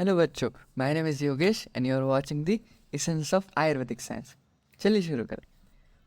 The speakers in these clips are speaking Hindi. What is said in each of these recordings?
हेलो बच्चों, my name is Yogesh and you are watching the essence of Ayurvedic science. चलिए शुरू करें।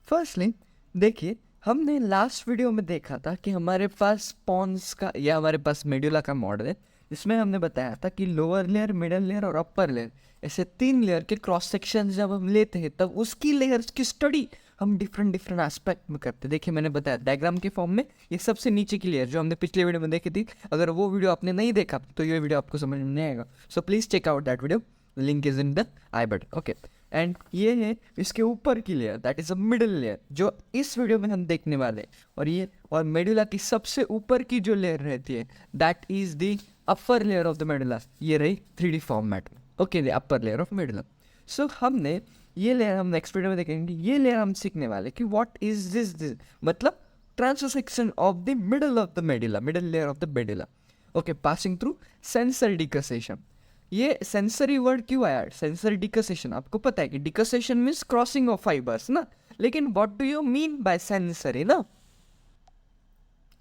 फर्स्टली देखिए, हमने लास्ट वीडियो में देखा था कि हमारे पास पॉन्स का या हमारे पास मेडुला का मॉडल है, जिसमें हमने बताया था कि लोअर लेयर, मिडल लेयर और अपर लेयर, ऐसे 3 लेयर के क्रॉस सेक्शन जब हम लेते हैं तब उसकी लेयर्स की स्टडी हम डिफरेंट एस्पेक्ट में करते हैं। देखिए, मैंने बताया डायग्राम के फॉर्म में ये सबसे नीचे की लेयर जो हमने पिछले वीडियो में देखी थी। अगर वो वीडियो आपने नहीं देखा तो ये वीडियो आपको समझ में नहीं आएगा, so please check out that video, link is in the i button. Okay, and ये है इसके ऊपर की layer, that is a middle layer, जो इस वीडियो में हम देखने वाले हैं। और मेडुला की सबसे ऊपर की जो लेयर रहती है that is the upper layer of the medulla. ये रही 3D फॉर्मेट में। Okay, the upper layer of medulla. So हमने ये लेयर हम नेक्स्ट वीडियो में देखेंगे। ये लेयर हम सीखने वाले कि व्हाट इज दिस मतलब transection of the middle of the medulla, middle layer of the medulla. Okay, passing through sensory decussation. ये सेंसरी वर्ड क्यों आया? सेंसरी डिकसेशन, आपको पता है कि डिकसेशन मीन्स क्रॉसिंग ऑफ फाइबर्स ना, लेकिन what do you mean by sensory ना?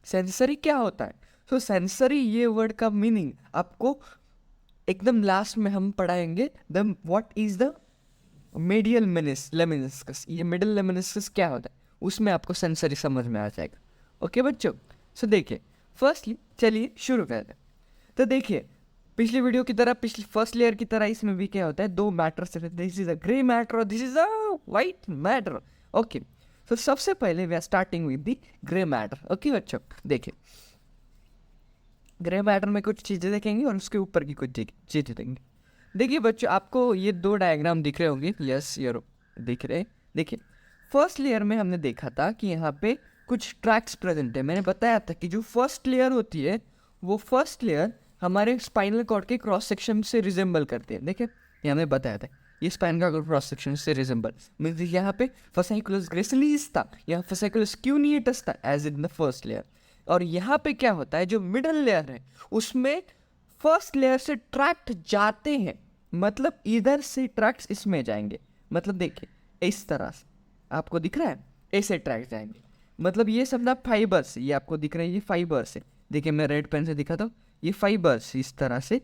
सेंसरी क्या होता है? सो सेंसरी ये वर्ड का मीनिंग आपको एकदम लास्ट में हम पढ़ाएंगे। The what is the medial lemniscus, ये मिडल लेमिनिस्कस क्या होता है उसमें आपको सेंसरी समझ में आ जाएगा। ओके बच्चों, सो देखिए फर्स्टली चलिए शुरू करते हैं। तो देखिए, पिछली वीडियो की तरह, पिछली फर्स्ट लेयर की तरह इसमें भी क्या होता है, 2 मैटर्स रहते हैं। This is a grey matter और this is a white matter. Okay, तो सबसे पहले we are starting with the grey matter. Okay बच्चों, देखिए ग्रे मैटर में कुछ चीज़ें देखेंगे और उसके ऊपर की कुछ चीज़ें देखेंगे। देखिए बच्चों, आपको ये 2 डायग्राम दिख रहे होंगे। यस, ये दिख रहे। देखिए, फर्स्ट लेयर में हमने देखा था कि यहाँ पे कुछ ट्रैक्स प्रेजेंट है। मैंने बताया था कि जो फर्स्ट लेयर होती है वो फर्स्ट लेयर हमारे स्पाइनल कॉर्ड के क्रॉस सेक्शन से रिजेंबल करते हैं। देखिए, ये हमने बताया था, ये स्पाइन का क्रॉस सेक्शन से रिजेंबल मीन्स यहाँ पे फसाइकुलस ग्रेसिलिस था, यहाँ फसाइकुलस क्यूनिएटस था as in the first layer. और यहाँ पे क्या होता है, जो मिडल लेयर है उसमें फर्स्ट लेयर से ट्रैक्ट जाते हैं, मतलब इधर से ट्रैक्ट्स इसमें जाएंगे। मतलब देखिए इस तरह से आपको दिख रहा है, ऐसे ट्रैक्ट जाएंगे। मतलब ये सब ना फाइबर्स, ये आपको दिख रहा है, ये फाइबर्स है। देखिए, मैं रेड पेन से दिखाता हूँ, ये फाइबर्स इस तरह से,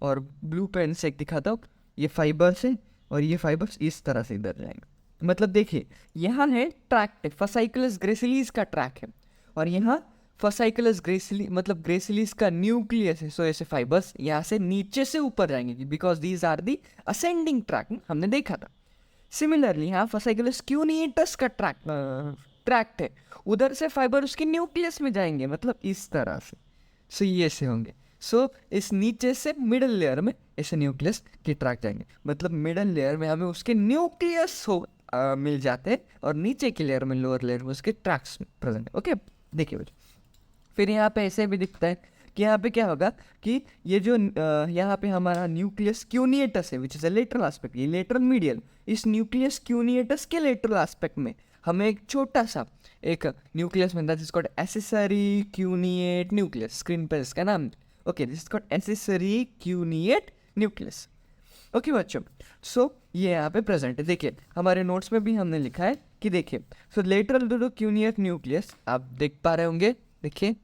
और ब्लू पेन से दिखाता हूँ, ये फाइबर्स है, और ये फाइबर्स इस तरह से इधर जाएंगे। मतलब देखिए, यहाँ है ट्रैक्ट है, फसाइकुलस ग्रेसिलिस का ट्रैक है, और यहाँ फसाइकुलस ग्रेसिली मतलब ग्रेसिलिस का न्यूक्लियस है। सो ऐसे फाइबर्स यहाँ से नीचे से ऊपर जाएंगे because these are the ascending tract, हमने देखा था। सिमिलरली यहाँ फसाइकुलस क्यूनिएटस का ट्रैक्ट है, उधर से फाइबर उसके न्यूक्लियस में जाएंगे, मतलब इस तरह से। सो ये से होंगे। सो इस नीचे से मिडल लेयर में ऐसे न्यूक्लियस के ट्रैक जाएंगे, मतलब मिडल लेयर में हमें उसके न्यूक्लियस मिल जाते हैं, और नीचे की लेयर में, लोअर लेयर में उसके ट्रैक्स प्रेजेंट है। ओके, देखिए बच्चों, फिर यहाँ पे ऐसे भी दिखता है कि यहाँ पे क्या होगा कि ये जो यहाँ पे हमारा न्यूक्लियस क्यूनिएटस है which is a lateral aspect, ये लेटरल मीडियल, इस न्यूक्लियस क्यूनिएटस के लेटरल एस्पेक्ट में हमें एक छोटा सा एक न्यूक्लियस मिलता है जिसको एसेसरी क्यूनिएट न्यूक्लियस, स्क्रीन पर इसका नाम। Okay, this is called accessory cuneate nucleus. Okay बच्चों, सो ये यहाँ पे प्रेजेंट है। देखिए, हमारे नोट्स में भी हमने लिखा है कि देखिए, so lateral to the cuneate nucleus, आप देख पा रहे होंगे, देखिए,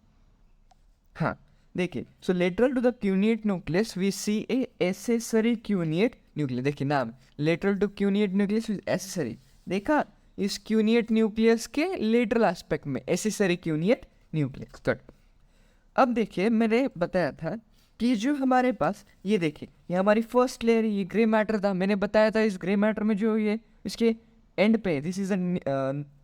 हाँ देखिए, so lateral to the cuneate nucleus we see a accessory cuneate nucleus. देखिए नाम, lateral to cuneate nucleus accessory, देखा, इस क्यूनिएट न्यूक्लियस के लेटरल एस्पेक्ट में एसेसरी क्यूनिएट न्यूक्लियस। गुड। अब देखिए, मैंने बताया था कि जो हमारे पास ये देखिए, ये हमारी फर्स्ट लेयर, ये ग्रे मैटर था। मैंने बताया था इस ग्रे मैटर में जो ये इसके एंड पे this is a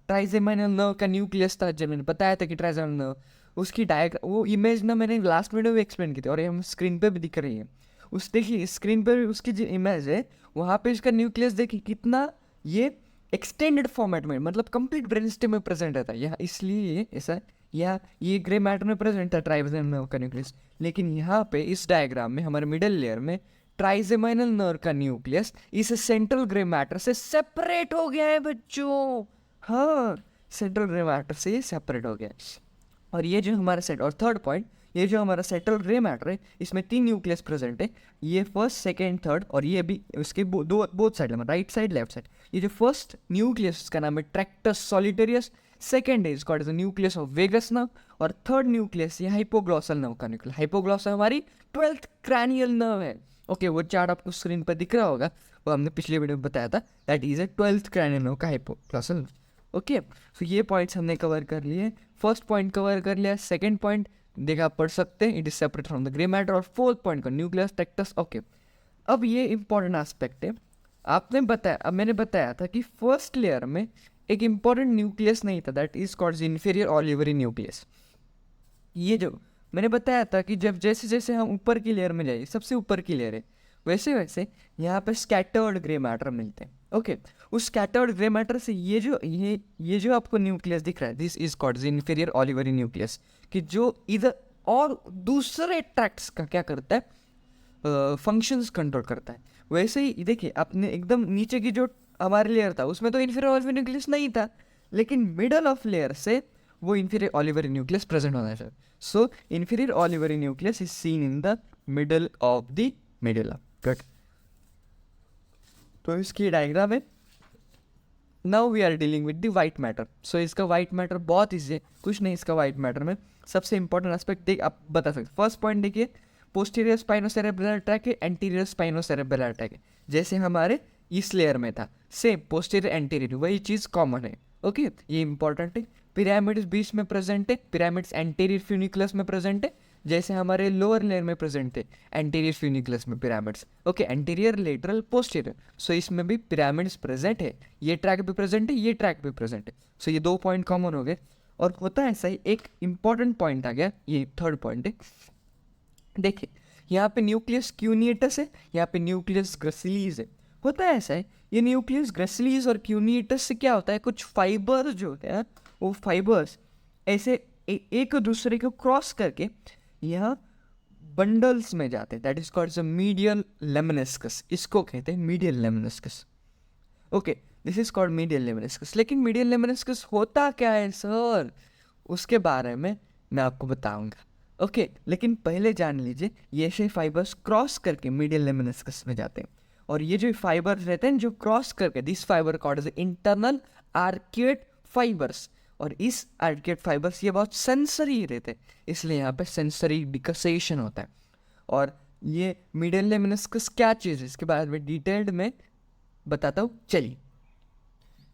trigeminal nerve का न्यूक्लियस था, जब मैंने बताया था कि ट्राइजेमिनल नर्व, उसकी वो इमेज ना मैंने लास्ट वीडियो में एक्सप्लेन की थी, और ये हम स्क्रीन पे भी दिख रही है। उस देखिए स्क्रीन पर उसकी जो इमेज है वहाँ पे इसका न्यूक्लियस देखिए कितना ये एक्सटेंडेड फॉर्मेट में, मतलब कंप्लीट ब्रेन स्टेम में प्रेजेंट रहता है। यहाँ इसलिए ये ऐसा, या ये ग्रे मैटर में प्रेजेंट था ट्राइजेमिनल नर्व का न्यूक्लियस, लेकिन यहाँ पे इस डायग्राम में हमारे मिडल लेयर में ट्राइजेमिनल नर्व का न्यूक्लियस इस सेंट्रल ग्रे मैटर से सेपरेट हो गया है बच्चों। हाँ, सेंट्रल ग्रे मैटर से ये सेपरेट हो गया है। और ये जो हमारा सेट, और थर्ड पॉइंट, ये जो हमारा सेंट्रल ग्रे मैटर है इसमें 3 न्यूक्लियस प्रेजेंट है, ये फर्स्ट, सेकेंड, थर्ड, और ये भी उसके बोथ साइड में, राइट साइड, लेफ्ट साइड। ये जो फर्स्ट न्यूक्लियस उसका नाम है tractus solitarius, second is called the nucleus of vagus nerve, और थर्ड न्यूक्लियस ये हाइपोग्लॉसल नर्व का न्यूक्लियस। हाइपोग्लॉसल हमारी 12th क्रैनियल नर्व है, ओके, वो चार्ट आपको स्क्रीन पर दिख रहा होगा, वो हमने पिछले वीडियो में बताया था, दैट इज ए 12th क्राइनियन का हाइपोप्लासल। ओके, तो ये पॉइंट्स हमने कवर कर लिए। फर्स्ट पॉइंट कवर कर लिया, सेकंड पॉइंट देखा आप पढ़ सकते हैं, it is separate from the grey matter, और फोर्थ पॉइंट का न्यूक्लियस टेक्टस। ओके, अब ये इंपॉर्टेंट एस्पेक्ट है, आपने बताया, अब मैंने बताया था कि फर्स्ट लेयर में एक इंपॉर्टेंट न्यूक्लियस नहीं था, that is called inferior olivary nucleus. ये जो मैंने बताया था कि जब जैसे जैसे हम ऊपर की लेयर में जाइए, सबसे ऊपर की लेयर है, वैसे वैसे यहाँ पे स्कैटर्ड ग्रे मैटर मिलते हैं। ओके, उस स्कैटर्ड ग्रे मैटर से ये जो आपको न्यूक्लियस दिख रहा है, this is called inferior olivary nucleus, कि जो इधर और दूसरे ट्रैक्ट्स का क्या करता है, फंक्शंस कंट्रोल करता है। वैसे ही देखिए, आपने एकदम नीचे की जो हमारी लेयर था उसमें तो इन्फीरियर ऑलिवरी न्यूक्लियस नहीं था, लेकिन मिडल ऑफ लेयर से वो इन्फीरियर ऑलिवरी न्यूक्लियस प्रेजेंट होना चाहिए। So inferior olivary nucleus is seen in the middle of the medulla. Good, तो इसकी डायग्राम है। Now we are dealing with the white matter. So इसका वाइट मैटर बहुत ईजी है, कुछ नहीं इसका वाइट मैटर में सबसे इंपॉर्टेंट एस्पेक्ट देख आप बता सकते। फर्स्ट पॉइंट देखिए, पोस्टीरियर स्पाइनोसेरेब्रल ट्रैक है, एंटीरियर स्पाइनोसेरेब्रल ट्रैक है, जैसे हमारे इस लेयर में था, सेम पोस्टीरियर एंटीरियर वही चीज़ कॉमन है। ओके, ये इंपॉर्टेंट है। पिरामिड्स बीच में प्रेजेंट है, पिरामिड्स एंटीरियर फ्यूनिकुलस में प्रेजेंट है, जैसे हमारे लोअर लेयर में प्रेजेंट है एंटीरियर फ्यूनिकुलस में pyramids. Okay, anterior lateral posterior, so इसमें भी पिरामिड्स प्रेजेंट है, ये ट्रैक भी प्रेजेंट है, ये ट्रैक भी प्रेजेंट है। सो ये दो पॉइंट कॉमन हो गए। और होता है ऐसा ही, एक इंपॉर्टेंट पॉइंट आ गया, ये थर्ड पॉइंट है। देखिए, यहाँ पे न्यूक्लियस क्यूनिएटस है, यहाँ पे न्यूक्लियस ग्रेसिलीज है। होता है ऐसा है, ये न्यूक्लियस ग्रेसिलीज और क्यूनिएटस से क्या होता है, कुछ फाइबर्स जो होते हैं वो फाइबर्स ऐसे एक दूसरे को क्रॉस करके यहाँ बंडल्स में जाते हैं, that is called medial lemniscus, इसको कहते हैं medial lemniscus. Okay, this is called medial lemniscus. लेकिन मीडियल लेमिनिस्कस होता क्या है सर, उसके बारे में मैं आपको बताऊंगा। ओके, लेकिन पहले जान लीजिए, ये ऐसे फाइबर्स क्रॉस करके मीडियल लेमिनिस्कस में जाते हैं, और ये जो फाइबर्स रहते हैं जो क्रॉस करके, this fibre called as internal arcuate fibres, और इस आर्किएट फाइबर्स ये बहुत सेंसरी रहते हैं, इसलिए यहाँ पे सेंसरी डिकसेशन होता है। और ये मीडियल लेमिनिस्कस क्या चीज़ है, इसके बारे में डिटेल्ड में बताता हूँ। चलिए,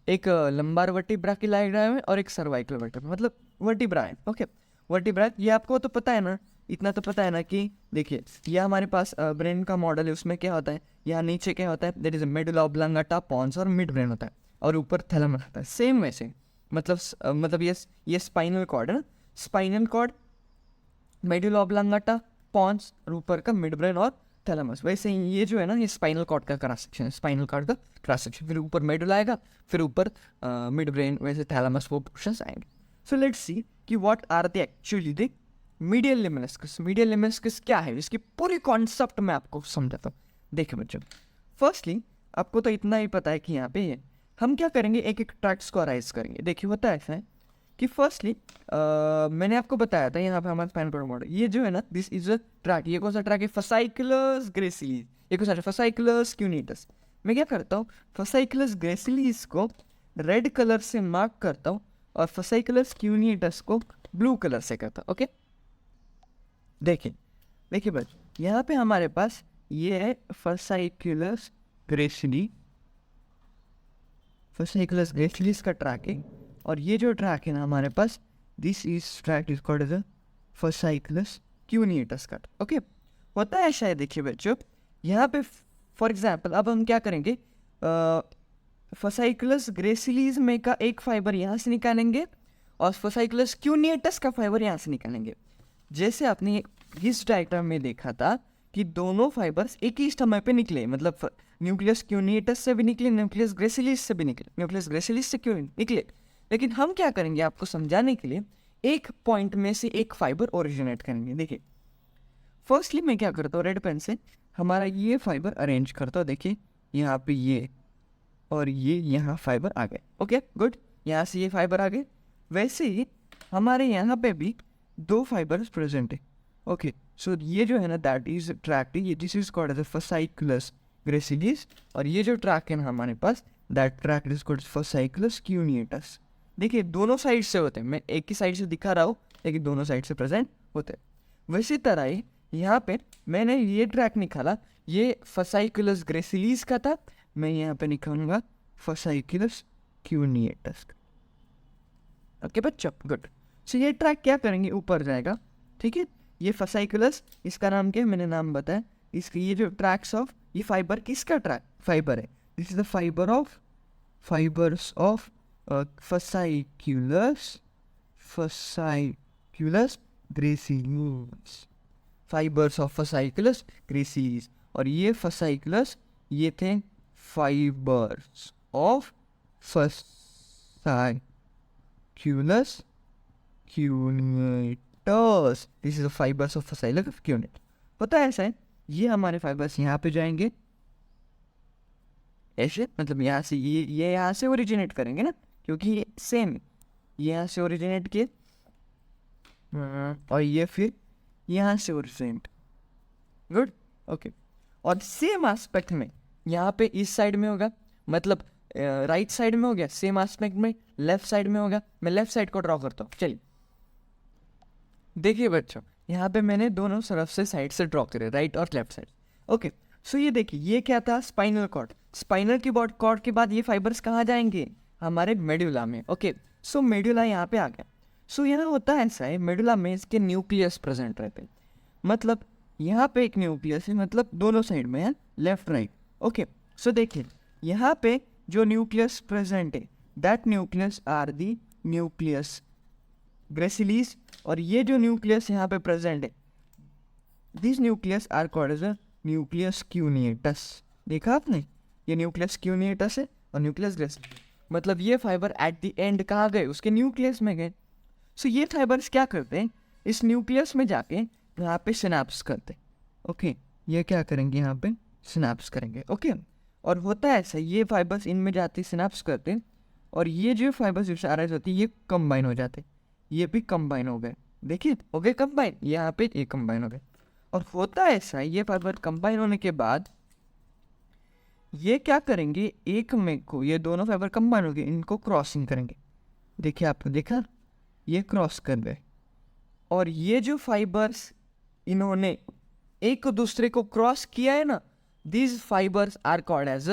एक लंबार वर्टिब्रा की डायग्राम है और एक सर्वाइकल वर्टिब्रा, मतलब वर्टिब्रा है। ओके, वर्टिब्रा ये आपको तो पता है ना, इतना तो पता है ना कि देखिए, ये हमारे पास ब्रेन का मॉडल है, उसमें क्या होता है, यहाँ नीचे क्या होता है, that is medulla oblongata, Pond's और मिड ब्रेन होता है, और ऊपर थैलेमस होता है। सेम वैसे मतलब ये स्पाइनल कॉर्ड है ना, spinal cord, medulla oblongata, Pond's, और ऊपर का मिड ब्रेन और थैलेमस। वैसे ही ये जो है ना, ये स्पाइनल कॉर्ड का क्रॉस सेक्शन है, स्पाइनल कॉर्ड का क्रॉस सेक्शन, फिर ऊपर मेडुला आएगा, फिर ऊपर मिड ब्रेन, वैसे थैलेमस, वो पोर्शंस आएंगे। सो लेट्स सी कि what are the actually the medial lemniscus. Medial lemniscus क्या है, इसकी पूरी कॉन्सेप्ट मैं आपको समझाता हूँ। देखिए बच्चों, फर्स्टली आपको तो इतना ही पता है कि यहाँ पे हम क्या करेंगे, एक एक ट्रैक्ट्स को अराइज करेंगे। देखिए, होता है ऐसा है कि फर्स्टली मैंने आपको बताया था, यहाँ पे हमारा स्पाइनल कॉर्ड मॉडल, ये जो है ना, दिस इज अ ट्रैक। ये कौन सा ट्रैक है, फसाइकुलस ग्रेसिलीज, ये कौन सा, फसाइकुलस क्यूनिटस। मैं क्या करता हूँ, फसाइकुलस ग्रेसिलीज को रेड कलर से मार्क करता हूँ, और फसाइकुलस क्यूनिटस को ब्लू कलर से करता हूँ। ओके, देखिए बच्चों, यहाँ पे हमारे पास ये है फसाइकुलस ग्रेसिली, फसाइकुलस ग्रेसिलीज का ट्रैक है, और ये जो ट्रैक है ना हमारे पास, this is track is called as a fasciculus cuneatus कट। ओके, होता है शायद, देखिए बच्चों, यहाँ पे फॉर एग्जांपल अब हम क्या करेंगे, फसाइकुलस ग्रेसिलीज में का एक फाइबर यहाँ से निकालेंगे, और फसाइकुलस क्यूनिटस का फाइबर यहाँ से निकालेंगे। जैसे आपने इस डायग्राम में देखा था कि दोनों फाइबर्स एक ही समय पे निकले, मतलब न्यूक्लियस क्यूनिटस से भी निकले, न्यूक्लियस ग्रेसिलीज से भी निकले, न्यूक्लियस ग्रेसिलीज से क्यों निकले। लेकिन हम क्या करेंगे, आपको समझाने के लिए एक पॉइंट में से एक फाइबर ओरिजिनेट करेंगे। देखिए, फर्स्टली मैं क्या करता हूँ, रेड पेन से हमारा ये फाइबर अरेंज करता हूँ। देखिए, यहाँ पे ये और ये यहाँ फाइबर आ गए। ओके गुड, यहाँ से ये फाइबर आ गए। वैसे ही हमारे यहाँ पे भी दो फाइबर्स प्रेजेंट है। ओके, सो ये जो है ना, दैट इज ट्रैक, ये this is called as a fasciculus gracilis, और ये जो ट्रैक है ना हमारे पास, that track is called fasciculus cuneatus. देखिए, दोनों साइड से होते हैं, मैं एक ही साइड से दिखा रहा हूँ, लेकिन दोनों साइड से प्रेजेंट होते हैं। वैसी तरह ही यहाँ पे मैंने ये ट्रैक निकाला, ये फसाइकुलस ग्रेसिलीज का था, मैं यहाँ पे निकालूंगा फसाइकुलस क्यूनिएटस। ओके बच्चों, गुड। सो ये ट्रैक क्या करेंगे, ऊपर जाएगा, ठीक है। ये फसाइकुलस, इसका नाम क्या है, मैंने नाम बताया। इसकी ये जो ट्रैक्स ऑफ, ये फाइबर किसका ट्रैक फाइबर है, this is the fibres of fasciculus gracilis, fibres of fasciculus gracilis. और ये फसाइकुलस, ये थे fibres of fasciculus cuneatus, this is the fibres of fasciculus cuneate. होता है ऐसा है, ये हमारे फाइबर्स यहाँ पे जाएंगे ऐसे, मतलब यहाँ से ये यहाँ से ओरिजिनेट करेंगे ना, क्योंकि ये सेम यहाँ से ओरिजिनेट किए और ये फिर यहाँ से ओरिजिनेट, गुड, ओके। और सेम एस्पेक्ट में यहाँ पे इस साइड में होगा, मतलब राइट साइड में हो गया, सेम एस्पेक्ट में लेफ्ट साइड में होगा। मैं लेफ्ट साइड को ड्रॉ करता हूँ, चलिए देखिए बच्चों, यहाँ पे मैंने दोनों तरफ से साइड से ड्रॉ करे, राइट और लेफ्ट साइड। ओके, सो ये देखिए, ये क्या था, स्पाइनल कॉर्ड। स्पाइनल की कॉर्ड के बाद ये फाइबर्स कहाँ जाएंगे, हमारे मेडुला में। ओके, सो मेडुला यहाँ पे आ गया। सो यहाँ होता है ऐसा है, मेडुला में इसके न्यूक्लियस प्रेजेंट रहते हैं, मतलब यहाँ पे एक न्यूक्लियस है, मतलब दोनों साइड में है, लेफ्ट राइट। ओके, सो देखिए यहाँ पे जो न्यूक्लियस प्रेजेंट है, that nucleus are the nucleus gracilis. और ये जो न्यूक्लियस यहाँ पे प्रेजेंट है, this nucleus are called as a nucleus cuneatus. देखा आपने, ये न्यूक्लियस क्यूनिएटस है और न्यूक्लियस ग्रेसिलीज, मतलब ये फाइबर एट द एंड कहाँ गए, उसके न्यूक्लियस में गए। सो ये फाइबर्स क्या करते हैं, इस न्यूक्लियस में जाके यहाँ पे सिनेप्स करते हैं। ओके, ये क्या करेंगे, यहाँ पे सिनेप्स करेंगे। ओके, और होता है ऐसा, ये फाइबर्स इनमें जाते सिनेप्स करते हैं, और ये जो फाइबर्स अराइज होती है, ये कंबाइन हो जाते, ये भी कंबाइन हो गए, देखिए हो गए कंबाइन, यहाँ पे ये कंबाइन हो गए। और होता है ऐसा, ये फाइबर कंबाइन होने के बाद ये क्या करेंगे, एक में को, ये दोनों फाइबर कंबाइन हो गए, इनको क्रॉसिंग करेंगे। देखिए आपने देखा, ये क्रॉस कर गए, और ये जो फाइबर्स इन्होंने एक दूसरे को क्रॉस किया है ना, these fibres are called as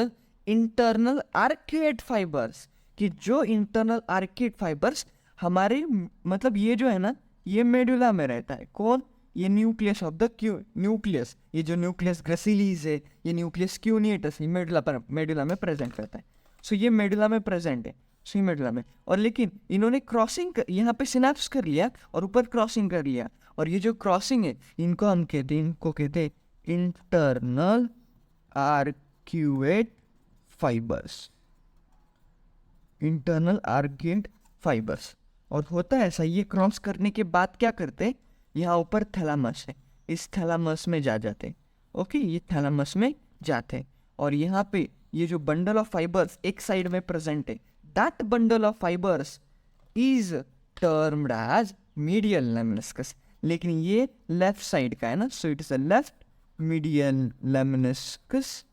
internal arcuate fibres. कि जो इंटरनल आर्केड फाइबर्स हमारे, मतलब ये जो है ना, ये मेडुला में रहता है, कौन, ये न्यूक्लियस ऑफ द न्यूक्लियस, ये जो न्यूक्लियस ग्रेसिलीज है, ये न्यूक्लियस क्यूनिएटस, ये मेडुला में प्रेजेंट रहता है। सो ये मेडुला में प्रेजेंट है, सो मेडुला में। और लेकिन इन्होंने क्रॉसिंग यहाँ पे सिनेप्स कर लिया और ऊपर क्रॉसिंग कर लिया, और ये जो क्रॉसिंग है, इनको हम कहते हैं, इनको कहते हैं internal arcuate fibres, internal arcuate fibres. और होता है ऐसा, ये क्रॉस करने के बाद क्या करते हैं, यहाँ ऊपर थैलामस है, इस थैलामस में जाते हैं। ओके, ये थैलामस में जाते हैं, और यहाँ पे ये जो बंडल ऑफ फाइबर्स एक साइड में प्रेजेंट है, that bundle of fibres is termed as medial lemniscus. लेकिन ये लेफ्ट साइड का है ना, so it is a left medial lemniscus,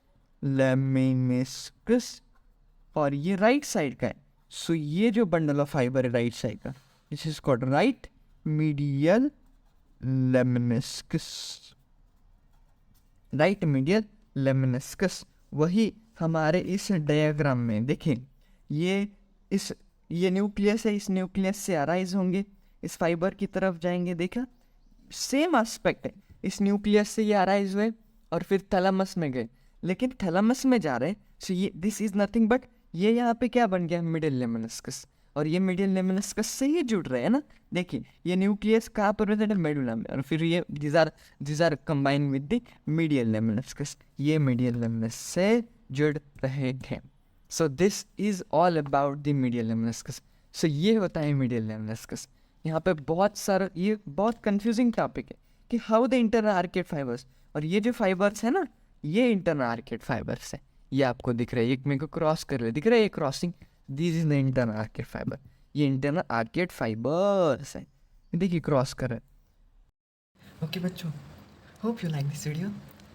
और ये राइट साइड का है, सो ये जो बंडल ऑफ फाइबर है राइट साइड का, this is called right medial lemniscus, right medial lemniscus. वही हमारे इस डायग्राम में देखें, ये न्यूक्लियस है, इस न्यूक्लियस से अराइज होंगे, इस फाइबर की तरफ जाएंगे, देखा सेम एस्पेक्ट है, इस न्यूक्लियस से ये अराइज हुए और फिर थैलामस में गए, लेकिन थैलामस में जा रहे हैं, सो ये दिस इज नथिंग बट, ये यहाँ पे क्या बन गया, मिडिल लेमिनिस्कस, और ये मिडिल लेमिनिस्कस से ही जुड़ रहे हैं ना। देखिए ये न्यूक्लियस कहाँ पर रहता है, मेडुला में, और फिर ये these are combined with the medial lemniscus, ये medial lemniscus से जुड़ रहे हैं। So this is all about the medial lemniscus। सो ये होता है medial lemniscus। यहाँ पे बहुत सारा, ये बहुत कंफ्यूजिंग टॉपिक है कि how the internal arcuate fibres, और ये जो फाइबर्स है ना, ये इंटरनल आर्केड फाइबर्स है, ये आपको दिख रहा है, एक मेरे को क्रॉस कर रहे दिख रहा है, ये crossing, this is the internal arcade fibre, ये इंटरनल आर्केड फाइबर्स है, देखिए क्रॉस कर रहे हैं। ओके बच्चों, hope you like this video,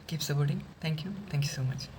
keep supporting, thank you so much.